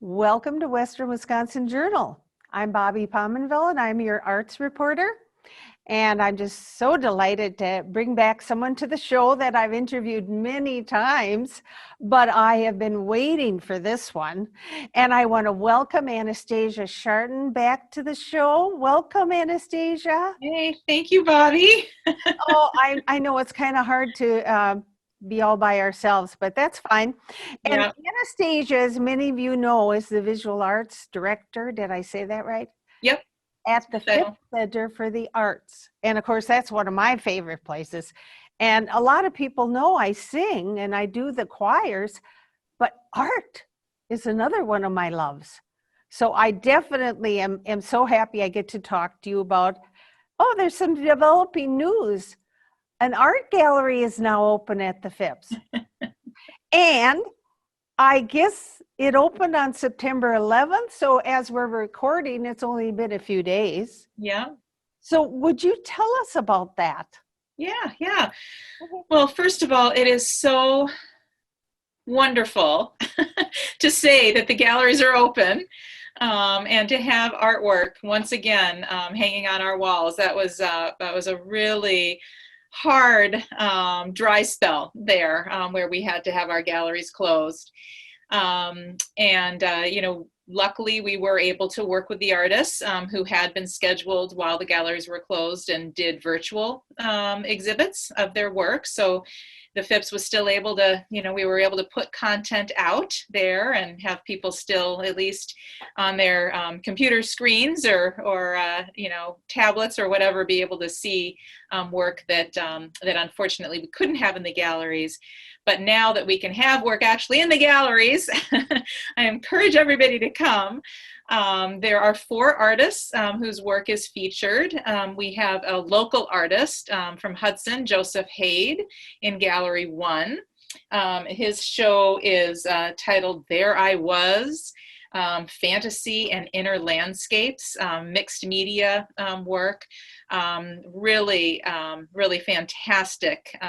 Welcome to Western Wisconsin Journal. I'm Bobbi Pominville and I'm your arts reporter. And I'm just so delighted to bring back someone to the show that I've interviewed many times, but I have been waiting for this one. And I want to welcome Anastasia Shartin back to the show. Welcome, Anastasia. Hey, thank you, Bobbi. I know it's kind of hard to be all by ourselves, but that's fine. And Yeah. Anastasia, as many of you know, is the visual arts director. Did I say that right? Yep. At the Phipps Center for the Arts. And of course, that's one of my favorite places. And a lot of people know I sing and I do the choirs, but art is another one of my loves. So I definitely am so happy I get to talk to you about, there's some developing news. An art gallery is now open at the Phipps. And I guess it opened on September 11th. So as we're recording, it's only been a few days. Yeah. So would you tell us about that? Yeah. Well, first of all, it is so wonderful to say that the galleries are open and to have artwork once again hanging on our walls. That was a really hard dry spell there where we had to have our galleries closed. Luckily we were able to work with the artists who had been scheduled while the galleries were closed and did virtual exhibits of their work. So the Phipps was still able to, we were able to put content out there and have people still at least on their computer screens or tablets or whatever be able to see work that unfortunately we couldn't have in the galleries. But now that we can have work actually in the galleries, I encourage everybody to come. There are 4 artists whose work is featured. We have a local artist from Hudson, Joseph Haid, in Gallery 1. His show is titled There I Was, Fantasy and Inner Landscapes, mixed media work. Really fantastic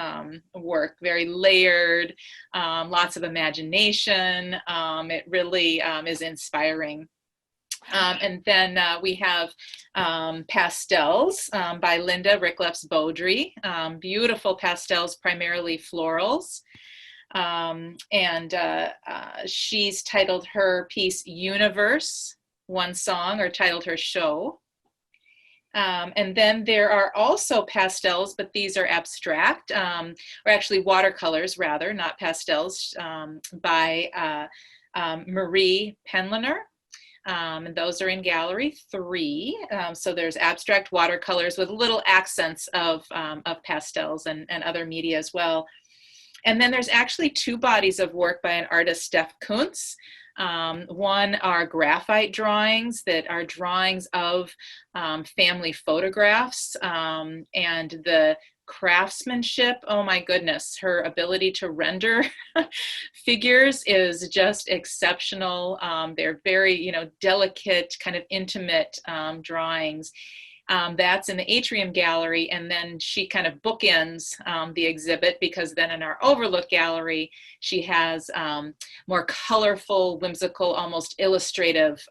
work, very layered, lots of imagination. It really is inspiring. And then we have pastels by Linda Ricklefs-Beaudry, beautiful pastels, primarily florals. She's titled her piece Universe, one song, or titled her show. And then there are also pastels, but these are abstract, or actually watercolors rather, not pastels, by Marie Penliner. And those are in Gallery 3. So there's abstract watercolors with little accents of pastels and other media as well. And then there's actually 2 bodies of work by an artist, Steph Kuntz. One are graphite drawings that are drawings of family photographs, and the craftsmanship, oh my goodness, her ability to render figures is just exceptional. They're very, delicate, kind of intimate drawings. That's in the Atrium Gallery, and then she kind of bookends the exhibit, because then in our Overlook Gallery, she has more colorful, whimsical, almost illustrative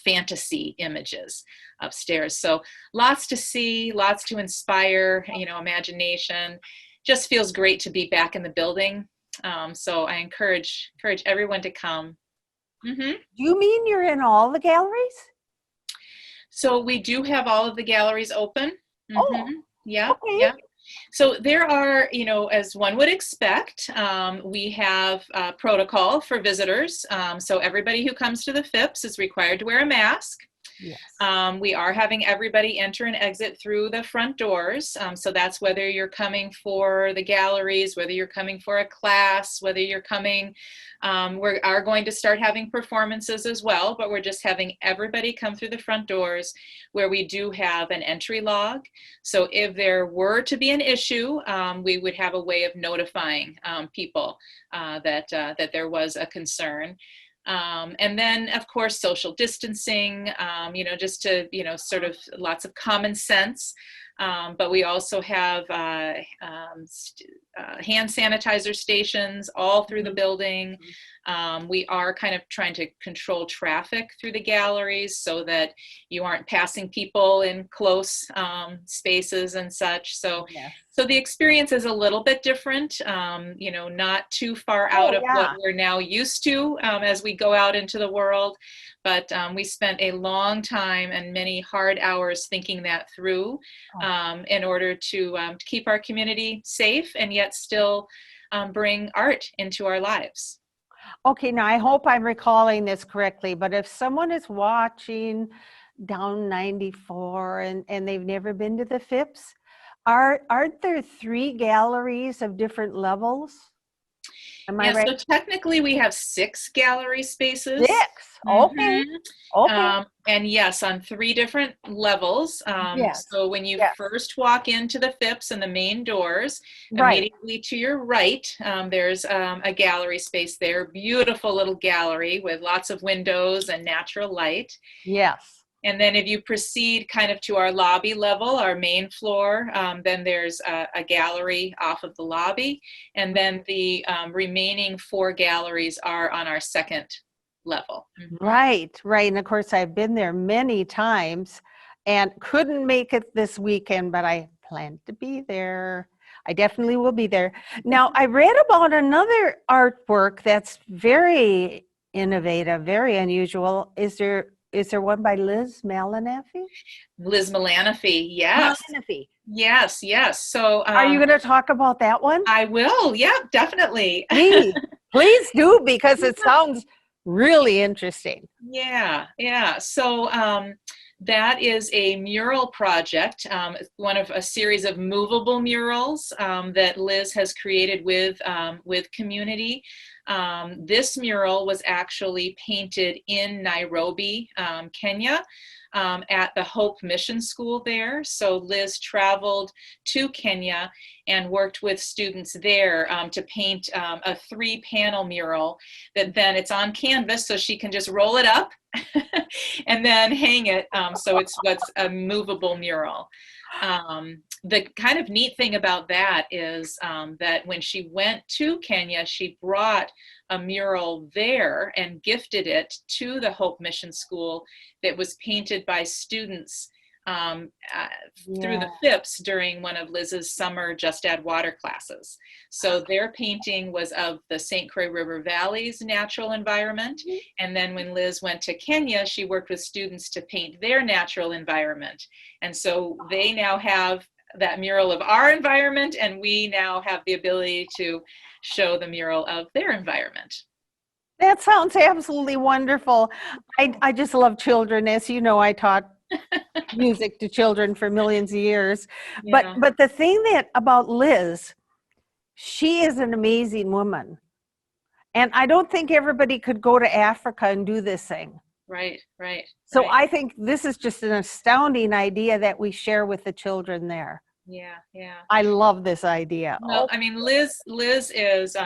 fantasy images upstairs. So lots to see, lots to inspire, imagination. Just feels great to be back in the building. So I encourage everyone to come. Mm-hmm. You mean you're in all the galleries? So we do have all of the galleries open. Mm-hmm. Oh, yeah, okay. Yeah. So there are, as one would expect, we have protocol for visitors. So everybody who comes to the Phipps is required to wear a mask. Yes. We are having everybody enter and exit through the front doors. So that's whether you're coming for the galleries, whether you're coming for a class, whether you're coming, we are going to start having performances as well, but we're just having everybody come through the front doors, where we do have an entry log. So if there were to be an issue, we would have a way of notifying people that there was a concern. And then, of course, social distancing, just to, sort of lots of common sense. But we also have hand sanitizer stations all through the building. We are kind of trying to control traffic through the galleries so that you aren't passing people in close spaces and such. So, Yes. so the experience is a little bit different, not too far out of what we're now used to as we go out into the world. But we spent a long time and many hard hours thinking that through in order to keep our community safe and yet still bring art into our lives. Okay, now I hope I'm recalling this correctly, but if someone is watching down 94 and they've never been to the Phipps, aren't there 3 galleries of different levels? Am I right? So technically we have 6 gallery spaces. 6. Okay. Okay. And yes, on 3 different levels. Yes. So when you Yes. first walk into the Phipps and the main doors, Right. immediately to your right, there's a gallery space there. Beautiful little gallery with lots of windows and natural light. Yes. And then if you proceed kind of to our lobby level, our main floor, then there's a gallery off of the lobby. And then the remaining 4 galleries are on our second level. Right, right. And of course, I've been there many times and couldn't make it this weekend, but I plan to be there. I definitely will be there. Now, I read about another artwork that's very innovative, very unusual. Is there one by Liz Malanaffi? Liz Malanaffi, yes. Malanaffi. Yes, yes. So Are you going to talk about that one? I will. Yeah, definitely. Please do, because it sounds really interesting. Yeah. So that is a mural project, one of a series of movable murals that Liz has created with community. This mural was actually painted in Nairobi, Kenya, at the Hope Mission School there. So Liz traveled to Kenya and worked with students there to paint a 3-panel mural that then it's on canvas, so she can just roll it up and then hang it. So it's what's a movable mural. The kind of neat thing about that is that when she went to Kenya, she brought a mural there and gifted it to the Hope Mission School that was painted by students through the Fips during one of Liz's summer Just Add Water classes. So their painting was of the St. Croix River Valley's natural environment. And then when Liz went to Kenya, she worked with students to paint their natural environment. And so they now have that mural of our environment, and we now have the ability to show the mural of their environment. That sounds absolutely wonderful. I just love children. As you know, I taught music to children for millions of years. Yeah. But the thing that about Liz, she is an amazing woman. And I don't think everybody could go to Africa and do this thing. Right. So I think this is just an astounding idea that we share with the children there. Yeah. I love this idea. Well, I mean, Liz is,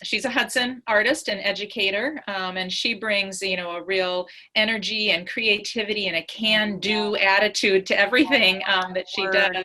she's a Hudson artist and educator, and she brings, a real energy and creativity and a can-do attitude to everything that she does.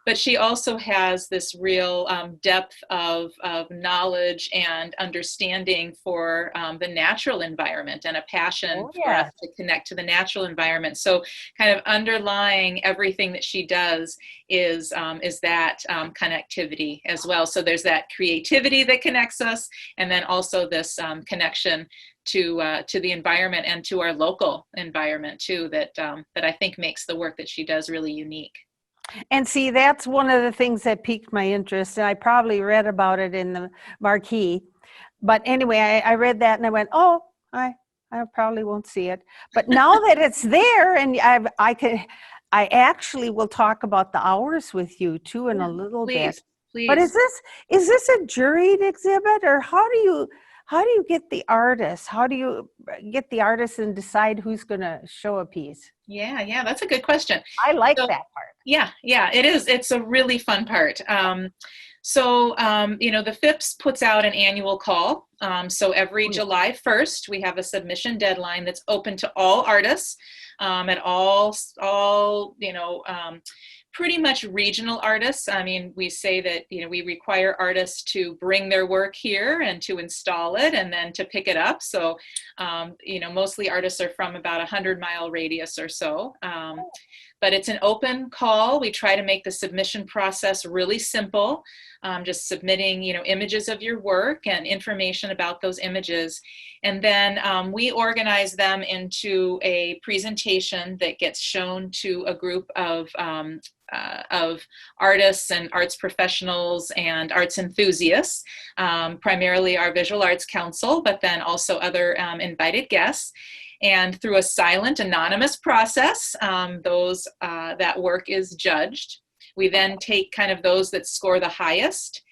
But she also has this real depth of knowledge and understanding for the natural environment and a passion for us to connect to the natural environment. So kind of underlying everything that she does is that connectivity as well. So there's that creativity that connects us, and then also this connection to the environment and to our local environment too, that I think makes the work that she does really unique. And see, that's one of the things that piqued my interest. And I probably read about it in the marquee. But anyway, I read that and I went, oh, I probably won't see it. But now that it's there, and I actually will talk about the hours with you too in a little bit. Please. But is this a juried exhibit, or how do you get the artists? How do you get the artists and decide who's going to show a piece? Yeah, that's a good question. I like that part. Yeah, it is. It's a really fun part. The Fips puts out an annual call So every July 1st, we have a submission deadline that's open to all artists, at all, pretty much regional artists. I mean, we say that, we require artists to bring their work here and to install it and then to pick it up. So, mostly artists are from about 100-mile radius or so. But it's an open call. We try to make the submission process really simple, just submitting, images of your work and information about those images. And then we organize them into a presentation that gets shown to a group of artists and arts professionals and arts enthusiasts, primarily our Visual Arts Council, but then also other invited guests. And through a silent, anonymous process, that work is judged. We then take kind of those that score the highest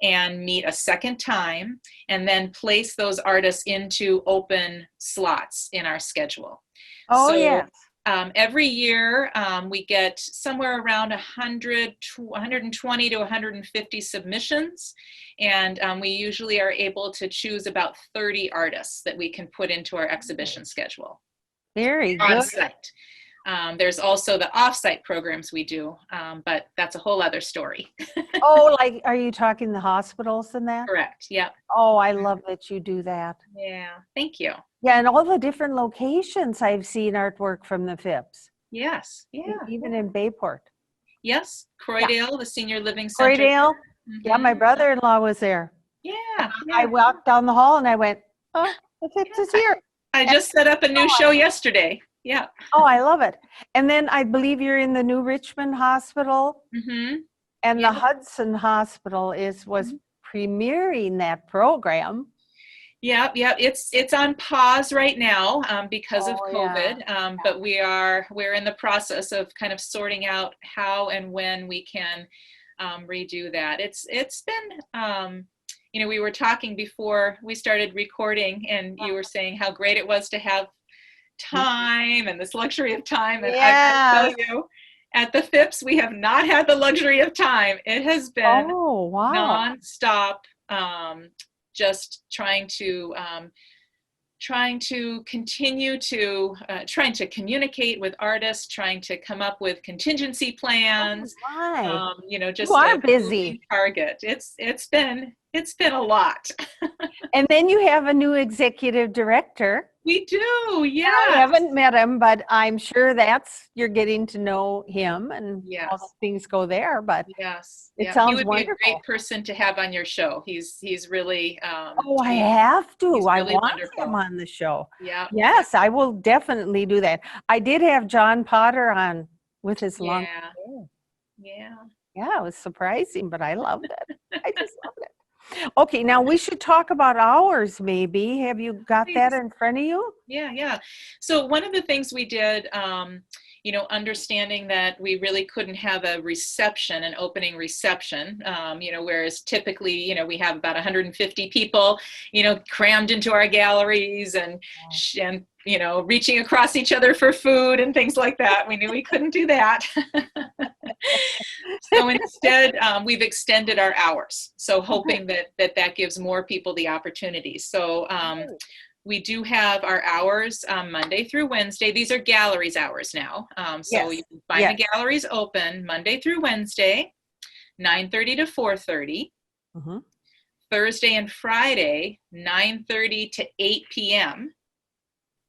and meet a second time, and then place those artists into open slots in our schedule. Oh, yes. Every year, we get somewhere around 120 to 150 submissions, and we usually are able to choose about 30 artists that we can put into our exhibition schedule. Very good. On site. There's also the off-site programs we do, but that's a whole other story. Oh, like, are you talking the hospitals and that? Correct, yeah. Oh, I love that you do that. Yeah, thank you. Yeah, and all the different locations I've seen artwork from the Phipps. Yes, yeah. Even in Bayport. Yes, Croydale, the Senior Living Center. Croydale? Yeah, my brother-in-law was there. Yeah. I walked down the hall and I went, oh, the Phipps is here. I just set up a new show yesterday. Yeah. Oh, I love it. And then I believe you're in the New Richmond Hospital. And the Hudson Hospital was premiering that program. Yeah. It's on pause right now because of COVID. Yeah. But we're in the process of kind of sorting out how and when we can redo that. It's been we were talking before we started recording, and you were saying how great it was to have time and this luxury of time. And I can tell you, at the Phipps, we have not had the luxury of time. It has been nonstop, just trying to continue to trying to communicate with artists, trying to come up with contingency plans. Just you are busy. Target. It's been a lot. And then you have a new executive director. We do, yeah. I haven't met him, but I'm sure you're getting to know him and all the things go there. But it sounds he would wonderful. be a great person to have on your show. He's really. I have to. Really I want wonderful. him on the show. Yeah. Yes, I will definitely do that. I did have John Potter on with his long hair. Yeah, it was surprising, but I loved it. I just loved it. Okay, now we should talk about hours maybe. Have you got that in front of you? Yeah. So one of the things we did, understanding that we really couldn't have an opening reception, whereas typically, we have about 150 people, crammed into our galleries and reaching across each other for food and things like that. We knew we couldn't do that. So instead, we've extended our hours. So hoping that gives more people the opportunity. So we do have our hours Monday through Wednesday. These are galleries hours now. So you can find the galleries open Monday through Wednesday, 9:30 to 4:30. Thursday and Friday, 9:30 to 8 p.m.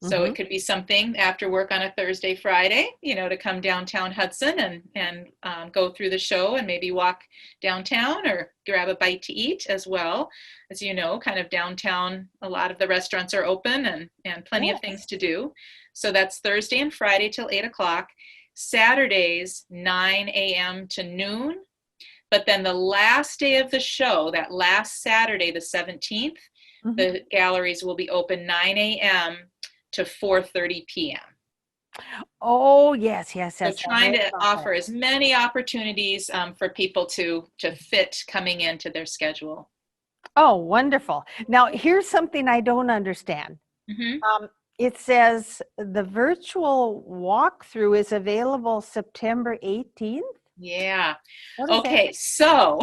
So it could be something after work on a Thursday, Friday, to come downtown Hudson and go through the show and maybe walk downtown or grab a bite to eat as well. As you know, kind of downtown, a lot of the restaurants are open and plenty of things to do. So that's Thursday and Friday till 8 o'clock. Saturdays, 9 a.m. to noon. But then the last day of the show, that last Saturday, the 17th, the galleries will be open 9 a.m. to 4:30 p.m. Oh, yes. So trying to offer as many opportunities for people to fit coming into their schedule. Oh, wonderful. Now, here's something I don't understand. It says the virtual walkthrough is available September 18th. Yeah. Okay, so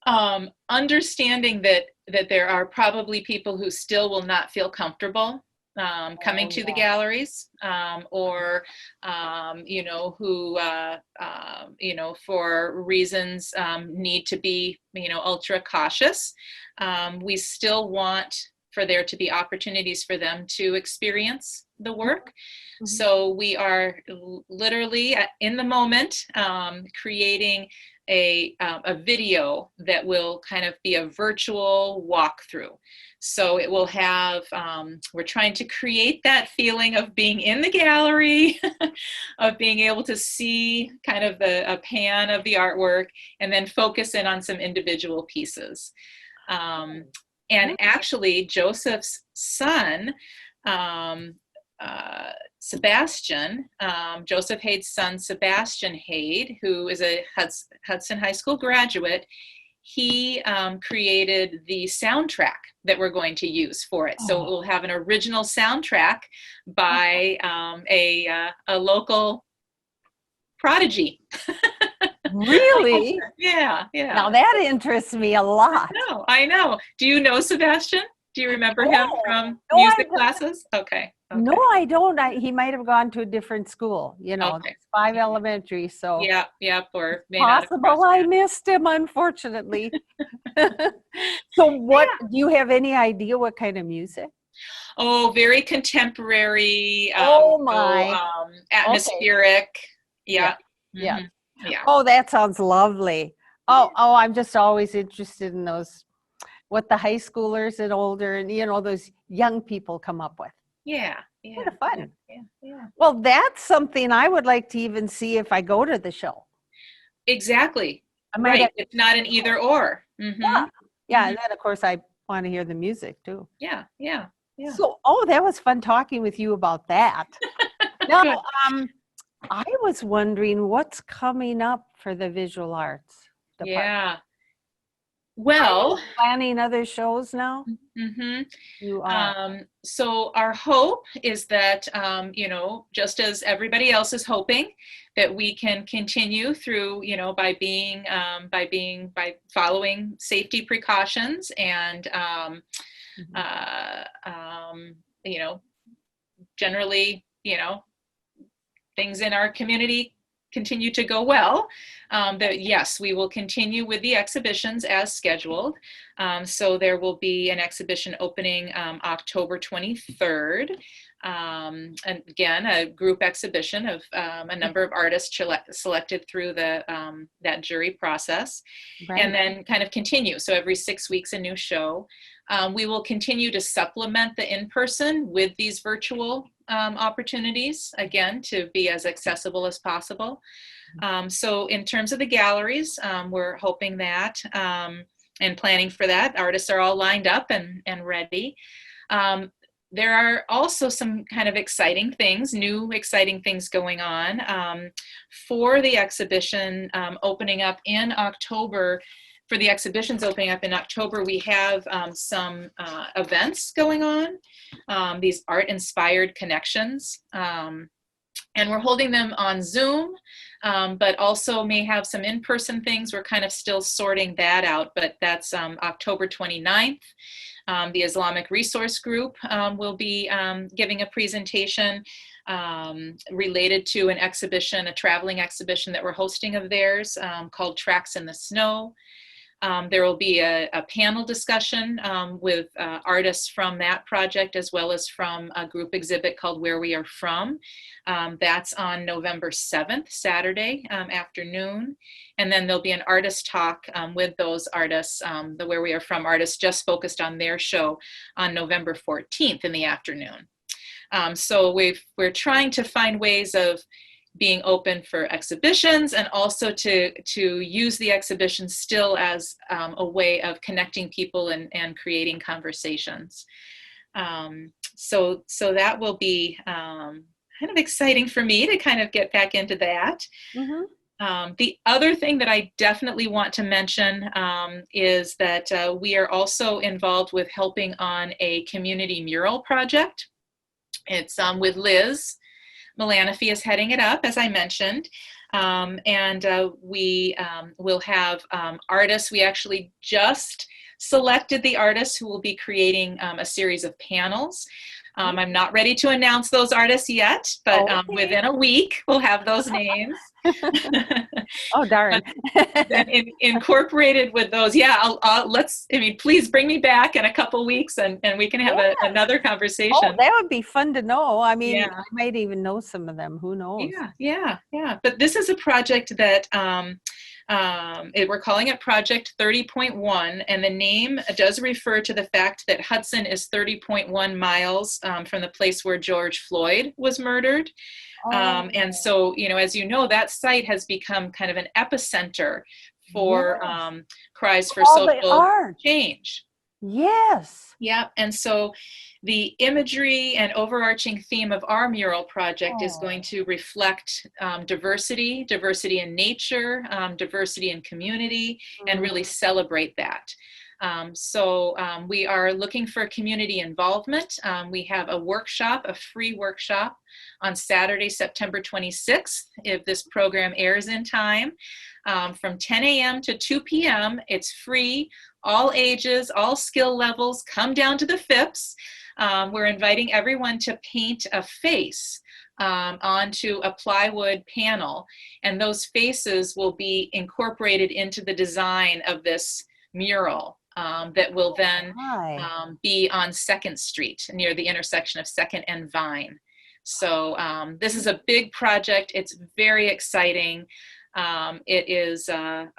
Understanding that there are probably people who still will not feel comfortable coming to the galleries, or who for reasons need to be ultra cautious. We still want for there to be opportunities for them to experience the work. Mm-hmm. So we are literally in the moment creating a video that will kind of be a virtual walkthrough. So it will have, we're trying to create that feeling of being in the gallery, of being able to see kind of a pan of the artwork, and then focus in on some individual pieces. And actually, Joseph's son, Sebastian, Joseph Hade's son, Sebastian Hade, who is a Hudson High School graduate, he created the soundtrack that we're going to use for it. So it will have an original soundtrack by a local prodigy. Really? Yeah. Now that interests me a lot. I know. Do you know Sebastian? Do you remember him from music classes? Okay. No, I don't. He might have gone to a different school, okay. 5 elementary. So yeah, or possible I missed him, unfortunately. So what, do you have any idea what kind of music? Oh, very contemporary. Atmospheric. Okay. Yeah. Yeah. Mm-hmm. Yeah. Oh, that sounds lovely. Oh, I'm just always interested in those, what the high schoolers and older and, those young people come up with. Yeah. Kind of fun. Yeah. Well, that's something I would like to even see if I go to the show. Exactly. Right. It's not an either or. Mm-hmm. Yeah. Mm-hmm. And then of course I want to hear the music too. Yeah. So, that was fun talking with you about that. Now, I was wondering what's coming up for the visual arts department. Yeah. Well, planning other shows now? Mm-hmm. You are. So our hope is that, just as everybody else is hoping, that we can continue through, by following safety precautions and, generally, things in our community continue to go well, that yes, we will continue with the exhibitions as scheduled. So there will be an exhibition opening October 23rd. And again, a group exhibition of a number of artists selected through that jury process, right. And then kind of continue. So every 6 weeks, a new show. We will continue to supplement the in-person with these virtual opportunities, again, to be as accessible as possible. So in terms of the galleries, we're hoping that and planning for that. Artists are all lined up and ready. There are also some kind of exciting things, new exciting things going on. For the exhibition opening up in October, for the exhibitions opening up in October, we have some events going on, these art-inspired connections. And we're holding them on Zoom, but also may have some in-person things. We're kind of still sorting that out, but that's October 29th. The Islamic Resource Group will be giving a presentation related to an exhibition, a traveling exhibition that we're hosting of theirs called Tracks in the Snow. There will be a panel discussion with artists from that project, as well as from a group exhibit called Where We Are From. That's on November 7th, Saturday afternoon. And then there'll be an artist talk with those artists, the Where We Are From artists, just focused on their show on November 14th in the afternoon. So we're trying to find ways of being open for exhibitions, and also to use the exhibition still as a way of connecting people and creating conversations. So that will be kind of exciting for me to kind of get back into that. Mm-hmm. The other thing that I definitely want to mention is that we are also involved with helping on a community mural project. It's with Liz Melanophy is heading it up, as I mentioned. And we will have artists. We actually just selected the artists who will be creating a series of panels. I'm not ready to announce those artists yet, but within a week we'll have those names. Oh, darn. Then incorporated with those, please bring me back in a couple weeks and we can have another conversation. Oh, that would be fun to know. I mean, I might even know some of them. Who knows? Yeah. But this is a project that we're calling it Project 30.1, and the name does refer to the fact that Hudson is 30.1 miles from the place where George Floyd was murdered. And so, as you know, that site has become kind of an epicenter for cries for social change. Yes. Yeah. And so the imagery and overarching theme of our mural project is going to reflect diversity in nature, diversity in community, and really celebrate that. So we are looking for community involvement. We have a workshop, a free workshop on Saturday, September 26th, if this program airs in time, from 10 a.m. to 2 p.m. It's free, all ages, all skill levels. Come down to the Phipps. We're inviting everyone to paint a face onto a plywood panel, and those faces will be incorporated into the design of this mural. That will then be on 2nd Street near the intersection of 2nd and Vine. So this is a big project. It's very exciting. It is a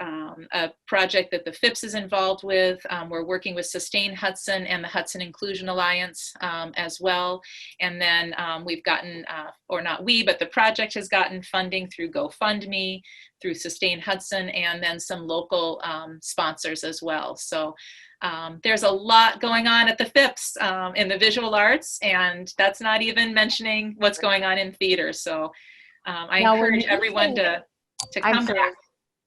project that the Phipps is involved with. We're working with Sustain Hudson and the Hudson Inclusion Alliance as well. And then we've gotten, or not we, but the project has gotten funding through GoFundMe, through Sustain Hudson, and then some local sponsors as well. So there's a lot going on at the Phipps in the visual arts, and that's not even mentioning what's going on in theater. So I encourage everyone to come back.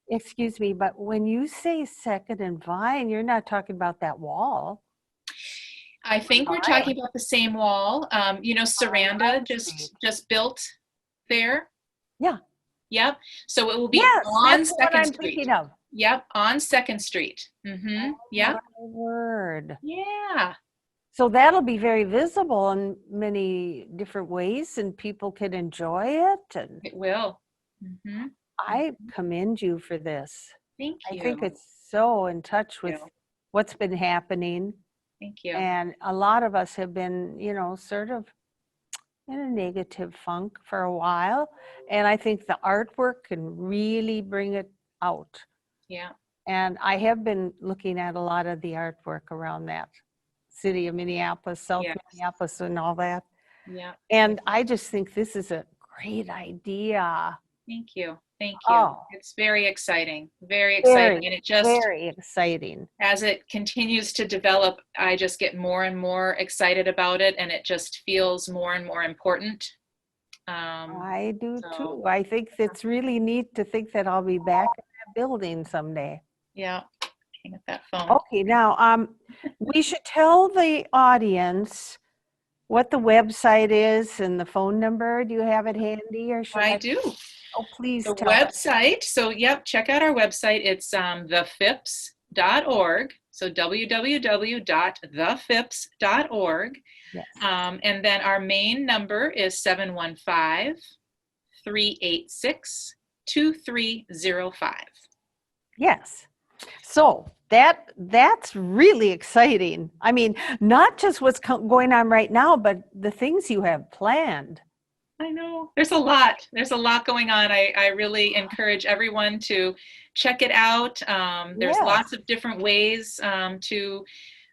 Excuse me, but when you say 2nd and Vine, you're not talking about that wall. I think we're talking about the same wall. Saranda just built there. Yeah. Yep. So it will be on 2nd Street. Thinking of. Yep, on 2nd Street. Yep. Oh, word. Yeah. So that'll be very visible in many different ways, and people can enjoy it. And it will. I commend you for this. Thank you. I think it's so in touch with what's been happening. Thank you. And a lot of us have been, sort of in a negative funk for a while. And I think the artwork can really bring it out. Yeah. And I have been looking at a lot of the artwork around that city of Minneapolis, South Minneapolis and all that. Yeah. And I just think this is a great idea. Thank you. Thank you. Oh, it's very exciting. Very exciting. And it just very exciting. As it continues to develop, I just get more and more excited about it, and it just feels more and more important. I do too. I think it's really neat to think that I'll be back in that building someday. Yeah. Hang up that phone. Okay, now we should tell the audience what the website is and the phone number. Do you have it handy, or should I do? Oh, please. The website. So, check out our website. It's thephips.org. So www.thephips.org. Yes. And then our main number is 715-386-2305. Yes. So that's really exciting. I mean, not just what's going on right now, but the things you have planned. I know. There's a lot going on. I really encourage everyone to check it out. There's lots of different ways to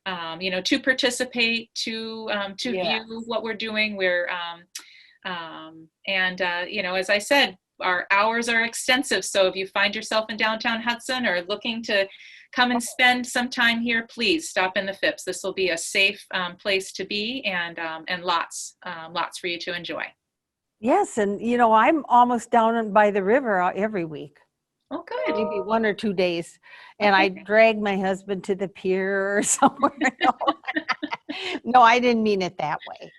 participate, to view what we're doing. We're, as I said, our hours are extensive. So if you find yourself in downtown Hudson or looking to come and spend some time here, please stop in the Phipps. This will be a safe place to be, and lots for you to enjoy. Yes, and I'm almost down by the river every week. Oh, good. Maybe 1 or 2 days, and I drag my husband to the pier or somewhere. No, I didn't mean it that way.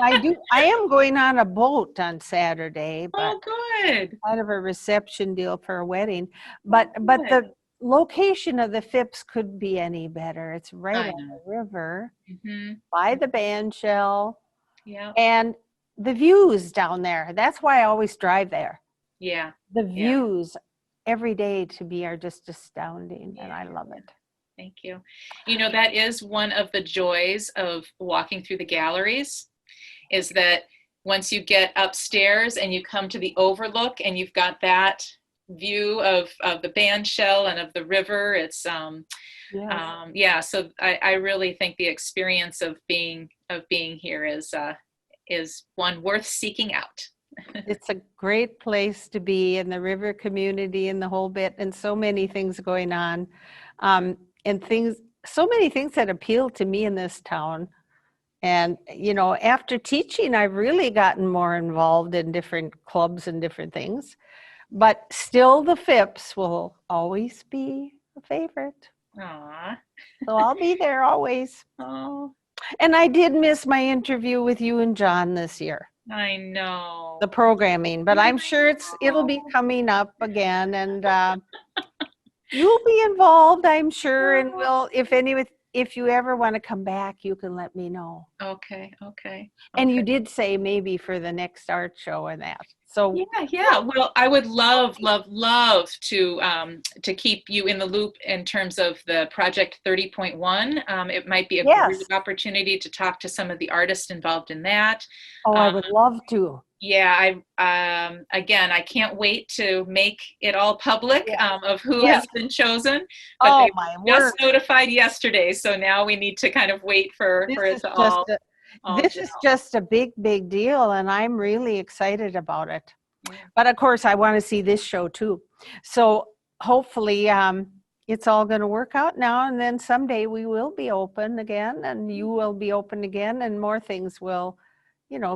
I am going on a boat on Saturday, but Oh, good. kind of a reception deal for a wedding. Oh, But good. the location of the Phipps couldn't be any better. It's right I on know. the river Hmm. by the band shell Yeah. and the views down there. That's why I always drive there. Yeah. The Yeah. views every day to me are just astounding, and I Yeah. love it. Thank you. You know, that is one of the joys of walking through the galleries, is that once you get upstairs and you come to the overlook and you've got that view of the band shell and of the river, it's Yes. yeah. So I really think the experience of being here is one worth seeking out. It's a great place to be in the river community and the whole bit, and so many things going on. And so many things that appeal to me in this town. And, after teaching, I've really gotten more involved in different clubs and different things. But still, the Phipps will always be a favorite. Aw. So I'll be there always. Oh, And I did miss my interview with you and John this year, I know. the programming, but I'm sure it'll be Oh. coming up again, and you'll be involved, I'm sure. And if you ever want to come back, you can let me know. Okay, okay. And you Okay. did say maybe for the next art show and that. So Yeah, yeah. Well, I would love, love, love to keep you in the loop in terms of the Project 30.1. It might be a great yes. opportunity to talk to some of the artists involved in that. Oh, I Um, would love to. yeah, again, I can't wait to make it all public Yeah. of who Yeah. has been chosen. But Oh they my just word. notified yesterday, so now we need to kind of wait for This it is to just all a big deal, and I'm really excited about it. yeah. But of course, I want to see this show too. So hopefully, it's all going to work out now, and then someday we will be open again, and you will be open again, and more things will,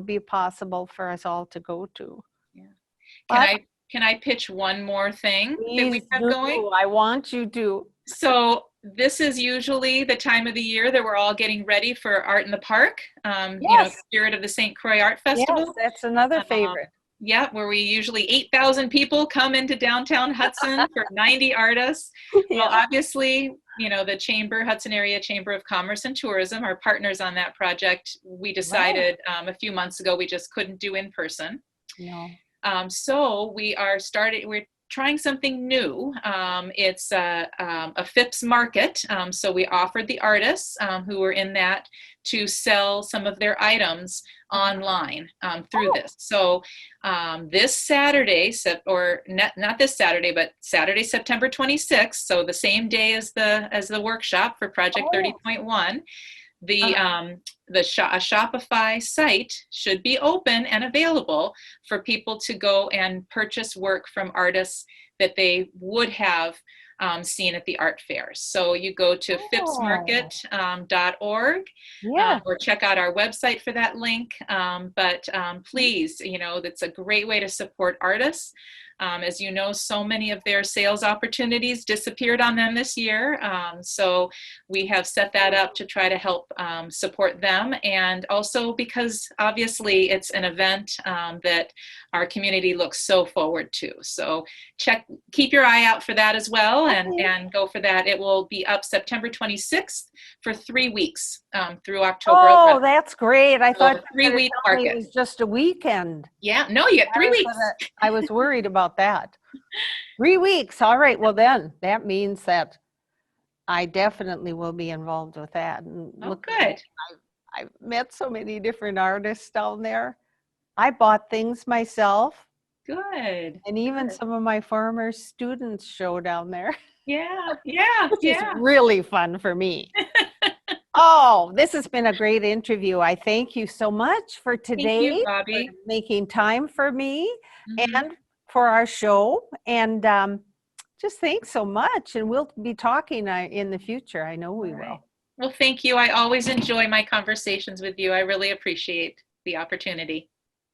be possible for us all to go to. Yeah. Can But I pitch one more thing that we please have do. going? I want you to. So this is usually the time of the year that we're all getting ready for Art in the Park. Yes. Spirit of the St. Croix Art Yes, Festival. that's another Um, favorite. yeah, where we usually 8,000 people come into downtown Hudson for 90 artists. Well, Yeah. obviously, the Hudson Area Chamber of Commerce and Tourism, are partners on that project. We Right. decided a few months ago we just couldn't do in person. No. So we're trying something new. It's a Phipps market. So we offered the artists who were in that to sell some of their items online through this. So this Saturday, or not this Saturday, but Saturday, September 26th. So the same day as the workshop for Project 30.1. A Shopify site should be open and available for people to go and purchase work from artists that they would have seen at the art fairs. So you go to phipsmarket.org Yeah. or check out our website for that link. But please, that's a great way to support artists. As you know, so many of their sales opportunities disappeared on them this year. So we have set that up to try to help support them. And also because obviously it's an event that our community looks so forward to. So keep your eye out for that as well, and go for that. It will be up September 26th for 3 weeks through October 11th. Oh, that's great. I thought So 3-week market. it was just a weekend. Yeah, no, you get 3 weeks. I was worried about that. 3 weeks. All right. Well, then that means that I definitely will be involved with that. And Oh, good. I've met so many different artists down there. I bought things myself, Good. and even some of my former students show down there, Yeah, yeah, which is yeah. really fun for me. Oh, this has been a great interview. I thank you so much for today, Thank you, Bobbi. for making time for me Mhm. and for our show. And just thanks so much. And we'll be talking in the future. I know we All right. will. Well, thank you. I always enjoy my conversations with you. I really appreciate the opportunity.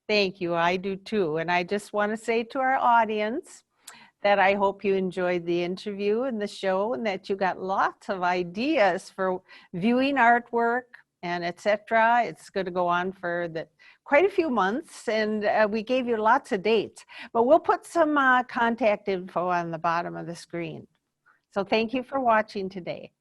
Thank you. I do too. And I just want to say to our audience that I hope you enjoyed the interview and the show, and that you got lots of ideas for viewing artwork, and etc. It's going to go on for quite a few months, and we gave you lots of dates. But we'll put some contact info on the bottom of the screen. So thank you for watching today.